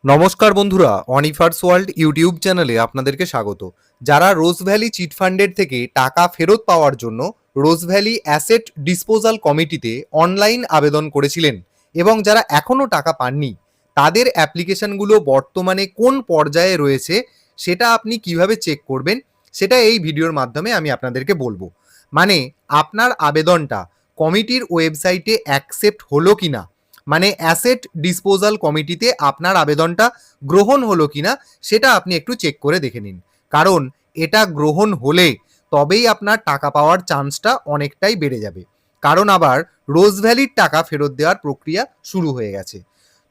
নমস্কার বন্ধুরা, অনিফার্স world YouTube চ্যানেলে আপনাদেরকে স্বাগত। যারা রোজ ভ্যালি চিট ফান্ডের থেকে টাকা ফেরত পাওয়ার জন্য রোজ ভ্যালি অ্যাসেট ডিসপোজাল কমিটিতে অনলাইন আবেদন করেছিলেন এবং যারা এখনও টাকা পাননি, তাদের অ্যাপ্লিকেশনগুলো বর্তমানে কোন পর্যায়ে রয়েছে সেটা আপনি কিভাবে চেক করবেন সেটা এই ভিডিওর মাধ্যমে আমি আপনাদেরকে বলবো। মানে আপনার আবেদনটা কমিটির ওয়েবসাইটে অ্যাকসেপ্ট হলো কিনা, মানে অ্যাসেট ডিসপোজাল কমিটিতে আপনার আবেদনটা গ্রহণ হলো কিনা সেটা আপনি একটু চেক করে দেখে নিন। কারণ এটা গ্রহণ হলে তবেই আপনার টাকা পাওয়ার চান্সটা অনেকটাই বেড়ে যাবে। কারণ আবার রোজ ভ্যালির টাকা ফেরত দেওয়ার প্রক্রিয়া শুরু হয়ে গেছে।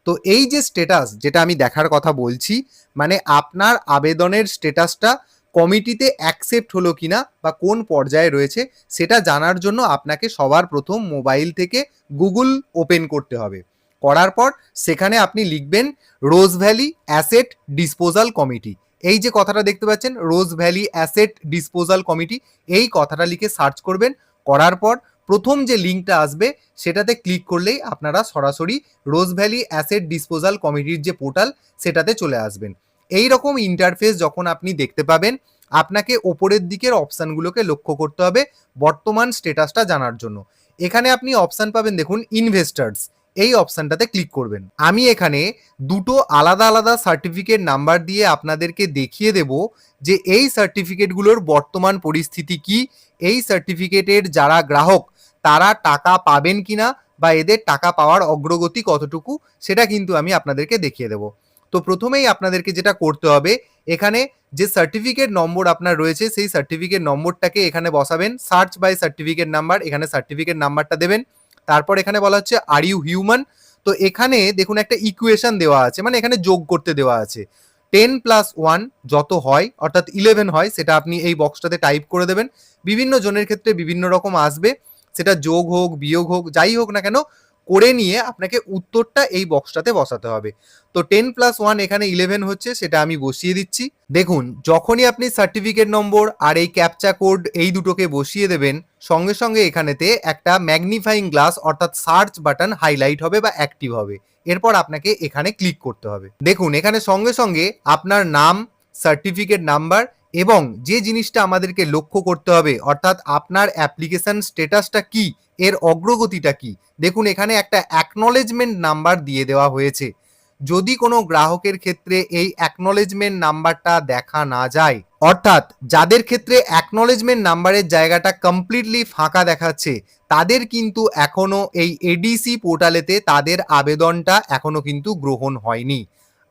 তো এই যে স্ট্যাটাস যেটা আমি দেখার কথা বলছি, মানে আপনার আবেদনের স্ট্যাটাসটা কমিটিতে অ্যাকসেপ্ট হলো কিনা বা কোন পর্যায়ে রয়েছে সেটা জানার জন্য আপনাকে সবার প্রথম মোবাইল থেকে গুগল ওপেন করতে হবে। করার পর সেখানে আপনি লিখবেন রোজ ভ্যালি অ্যাসেট ডিসপোজাল কমিটি। এই যে কথাটা দেখতে পাচ্ছেন রোজ ভ্যালি অ্যাসেট ডিসপোজাল কমিটি, এই কথাটা লিখে সার্চ করবেন। করার পর প্রথম যে লিঙ্কটা আসবে সেটাতে ক্লিক করলেই আপনারা সরাসরি রোজ ভ্যালি অ্যাসেট ডিসপোজাল কমিটির যে পোর্টাল সেটাতে চলে আসবেন। এই রকম ইন্টারফেস যখন আপনি দেখতে পাবেন, আপনাকে ওপরের দিকের অপশানগুলোকে লক্ষ্য করতে হবে বর্তমান স্ট্যাটাসটা জানার জন্য। এখানে আপনি অপশান পাবেন, দেখুন ইনভেস্টার্স, এই অপশানটাতে ক্লিক করবেন। আমি এখানে দুটো আলাদা আলাদা সার্টিফিকেট নাম্বার দিয়ে আপনাদেরকে দেখিয়ে দেব যে এই সার্টিফিকেটগুলোর বর্তমান পরিস্থিতি কি, এই সার্টিফিকেটের যারা গ্রাহক তারা টাকা পাবেন কিনা বা এদের টাকা পাওয়ার অগ্রগতি কতটুকু সেটা কিন্তু আমি আপনাদেরকে দেখিয়ে দেব। তো প্রথমেই আপনাদেরকে যেটা করতে হবে, এখানে যে সার্টিফিকেট নম্বর আপনার রয়েছে সেই সার্টিফিকেট নম্বরটাকে এখানে বসাবেন, সার্চ বাই সার্টিফিকেট নাম্বার, এখানে সার্টিফিকেট নাম্বারটা দেবেন। তারপর এখানে বলা হচ্ছে আর ইউ হিউম্যান। তো এখানে দেখুন একটা ইকুয়েশন দেওয়া আছে, মানে এখানে যোগ করতে দেওয়া আছে 10+1 যত হয় অর্থাৎ 11 হয় সেটা আপনি এই বক্সটাতে টাইপ করে দেবেন। বিভিন্ন জনের ক্ষেত্রে বিভিন্ন রকম আসবে, সেটা যোগ হোক বিয়োগ হোক যাই হোক না কেন করে নিয়ে আপনাকে উত্তরটা এই বক্সটাতে বসাতে হবে। তো 10+1 এখানে 11 হচ্ছে, সেটা আমি বসিয়ে দিচ্ছি। দেখুন যখনই আপনি সার্টিফিকেট নম্বর আর এই ক্যাপচা কোড এই দুটোকে বসিয়ে দেবেন, সঙ্গে সঙ্গে এখানেতে একটা ম্যাগনিফাইং গ্লাস অর্থাৎ সার্চ বাটন হাইলাইট হবে বা অ্যাক্টিভ হবে। এরপর আপনাকে এখানে ক্লিক করতে হবে। দেখুন এখানে সঙ্গে সঙ্গে আপনার নাম, সার্টিফিকেট নাম্বার এবং যে জিনিসটা আমাদেরকে লক্ষ্য করতে হবে অর্থাৎ আপনার অ্যাপ্লিকেশন স্ট্যাটাসটা কি, এর অগ্রগতিটা কি, দেখুন এখানে একটা অ্যাকনলেজমেন্ট নাম্বার দিয়ে দেওয়া হয়েছে। যদি কোনো গ্রাহকের ক্ষেত্রে এই অ্যাকনলেজমেন্ট নাম্বারটা দেখা না যায়, অর্থাৎ যাদের ক্ষেত্রে অ্যাকনলেজমেন্ট নাম্বারের জায়গাটা কমপ্লিটলি ফাঁকা দেখাচ্ছে, তাদের কিন্তু এখনো এই এডিসি পোর্টালেতে তাদের আবেদনটা এখনো কিন্তু গ্রহণ হয়নি।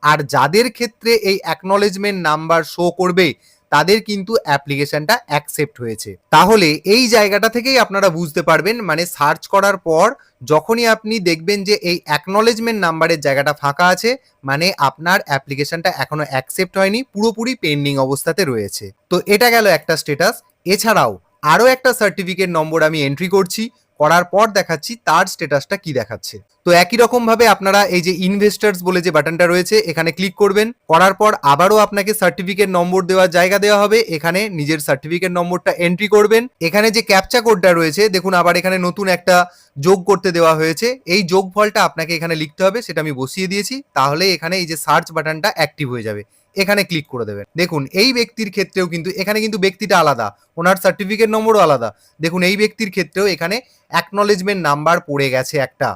আর যাদের ক্ষেত্রে এই অ্যাকনলেজমেন্ট নাম্বার শো করবে তাদের কিন্তু অ্যাপ্লিকেশনটা অ্যাকসেপ্ট হয়েছে। তাহলে এই জায়গাটা থেকেই আপনারা বুঝতে পারবেন, মানে সার্চ করার পর যখনই আপনি দেখবেন যে এই অ্যাকনলেজমেন্ট নাম্বারের জায়গাটা ফাঁকা আছে, মানে আপনার অ্যাপ্লিকেশনটা এখনো অ্যাকসেপ্ট হয়নি, পুরোপুরি পেন্ডিং অবস্থাতে রয়েছে। তো এটা গেল একটা স্ট্যাটাস। এছাড়াও আরও একটা সার্টিফিকেট নম্বর আমি এন্ট্রি করছি, করার পর দেখাচ্ছি তার স্ট্যাটাসটা কি দেখাচ্ছে। তো একই রকম ভাবে আপনারা এই যে ইনভেস্টার্স বলে যে বাটনটা রয়েছে এখানে ক্লিক করবেন। করার পর আবারও আপনাকে সার্টিফিকেট নম্বর দেওয়ার জায়গা দেওয়া হবে, এখানে নিজের সার্টিফিকেট নম্বরটা এন্ট্রি করবেন। এখানে যে ক্যাপচা কোডটা রয়েছে দেখুন আবার এখানে নতুন একটা যোগ করতে দেওয়া হয়েছে, এই যোগফলটা আপনাকে এখানে লিখতে হবে, সেটা আমি বসিয়ে দিয়েছি। তাহলে এখানে এই যে সার্চ বাটনটা অ্যাক্টিভ হয়ে যাবে, এখানে ক্লিক করে দেবেন। দেখুন এই ব্যক্তির ক্ষেত্রেও কিন্তু এখানে কিন্তু ব্যক্তিটা আলাদা, ওনার সার্টিফিকেট নম্বরও আলাদা। দেখুন এই ব্যক্তির ক্ষেত্রেও এখানে অ্যাকনলেজমেন্ট নাম্বার পড়ে গেছে একটা।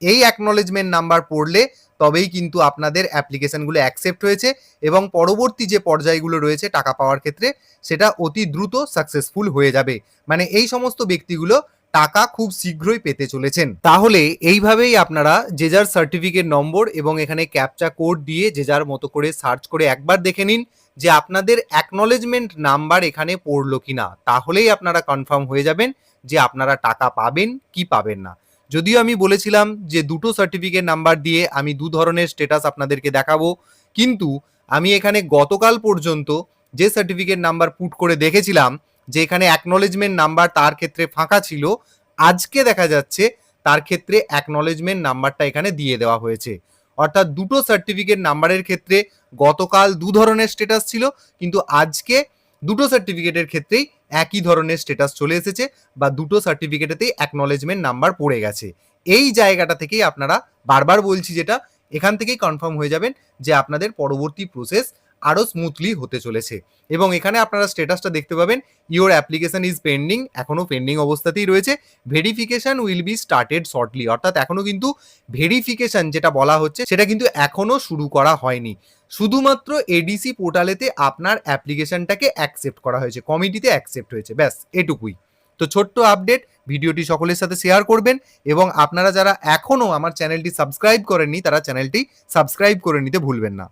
এই অ্যাকনলেজমেন্ট নাম্বার পড়লে তবেই কিন্তু আপনাদের অ্যাপ্লিকেশনগুলো অ্যাকসেপ্ট হয়েছে এবং পরবর্তী যে পর্যায়গুলো রয়েছে টাকা পাওয়ার ক্ষেত্রে সেটা অতি দ্রুত সাকসেসফুল হয়ে যাবে। মানে এই সমস্ত ব্যক্তিগুলো টাকা খুব শীঘ্রই পেতে চলেছেন। তাহলে এইভাবেই আপনারা যে যার সার্টিফিকেট নম্বর এবং এখানে ক্যাপচা কোড দিয়ে যে যার মতো করে সার্চ করে একবার দেখে নিন যে আপনাদের অ্যাকনলেজমেন্ট নাম্বার এখানে পড়লো কিনা, তাহলেই আপনারা কনফার্ম হয়ে যাবেন যে আপনারা টাকা পাবেন কি পাবেন না। যদিও আমি বলেছিলাম যে দুটো সার্টিফিকেট নাম্বার দিয়ে আমি দু ধরনের স্ট্যাটাস আপনাদেরকে দেখাবো, কিন্তু আমি এখানে গতকাল পর্যন্ত যে সার্টিফিকেট নাম্বার পুট করে দেখেছিলাম যে এখানে অ্যাকনলেজমেন্ট নাম্বার তার ক্ষেত্রে ফাঁকা ছিল, আজকে দেখা যাচ্ছে তার ক্ষেত্রে অ্যাকনলেজমেন্ট নাম্বারটা এখানে দিয়ে দেওয়া হয়েছে। অর্থাৎ দুটো সার্টিফিকেট নাম্বারের ক্ষেত্রে গতকাল দু ধরনের স্ট্যাটাস ছিল, কিন্তু আজকে দুটো সার্টিফিকেটের ক্ষেত্রেই একই ধরনের স্ট্যাটাস চলে এসেছে বা দুটো সার্টিফিকেটেতেই অ্যাকনলেজমেন্ট নাম্বার পড়ে গেছে। এই জায়গাটা থেকেই আপনারা, বারবার বলছি যেটা, এখান থেকেই কনফার্ম হয়ে যাবেন যে আপনাদের পরবর্তী প্রসেস আরও স্মুথলি হতে চলেছে। এবং এখানে আপনারা স্ট্যাটাসটা দেখতে পাবেন, ইওর অ্যাপ্লিকেশন ইজ পেন্ডিং, এখনও পেন্ডিং অবস্থাতেই রয়েছে। Verification will be started shortly, অর্থাৎ এখনও কিন্তু ভেরিফিকেশন যেটা বলা হচ্ছে সেটা কিন্তু এখনও শুরু করা হয়নি। শুধুমাত্র এডিসি পোর্টালেতে আপনার অ্যাপ্লিকেশনটাকে অ্যাকসেপ্ট করা হয়েছে, কমিটিতে অ্যাকসেপ্ট হয়েছে, ব্যাস এটুকুই। তো ছোট্ট আপডেট, ভিডিওটি সকলের সাথে শেয়ার করবেন এবং আপনারা যারা এখনও আমার চ্যানেলটি সাবস্ক্রাইব করেননি তারা চ্যানেলটি সাবস্ক্রাইব করে নিতে ভুলবেন না।